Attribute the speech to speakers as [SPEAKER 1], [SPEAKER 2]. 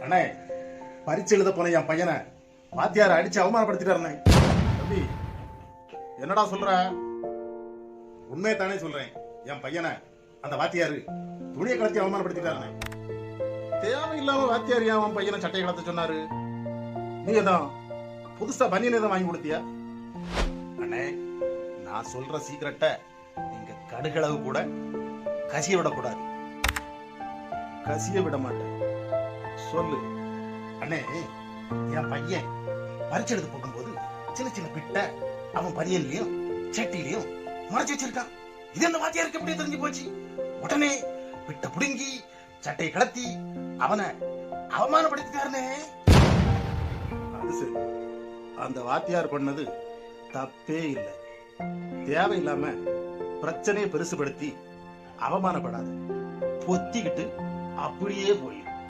[SPEAKER 1] அண்ணே, பரீட்சை எழுத போன என் பையனை வாத்தியார் அடிச்சு அவமானப்படுத்திட்டாருண்ணே. தம்பி, என்னடா சொல்ற? உண்மையை தானே சொல்றேன். என் பையனை அந்த வாத்தியாரு துணியை கலத்தி அவமானப்படுத்திட்டாருண்ணே. தேவையில்லாம வாத்தியார் ஏன் அவன் பையனை சட்டையை கலத்த சொன்னாரு? நீங்க தான் புதுசா பனியன் எதுவும் வாங்கி கொடுத்தியா? அண்ணே, நான் சொல்ற சீக்கிரட்டை நீங்க கடுகளவு கூட கசிய விடக்கூடாது. கசிய விட மாட்டேன். சொல்லு. அண்ணே, என் பையன் பரீட்சை எழுத போகும்போது சின்ன சின்ன பிட்ட அவன் பனியன்லயும் சட்டிலையும் மறைச்சு வச்சிருக்கான். இது அந்த வாத்தியாருக்கு எப்படி தெரிஞ்சு போச்சு? உடனே பிட்ட புடுங்கி சட்டையை கலத்தி அவனை அவமானப்படுத்திட்டாருனே. அது சரி, அந்த வாத்தியார் பண்ணது தப்பே இல்லை. தேவையில்லாம பிரச்சனையை பெருசுபடுத்தி அவமானப்படாத. பொத்திக்கிட்டு அப்படியே போயிரு.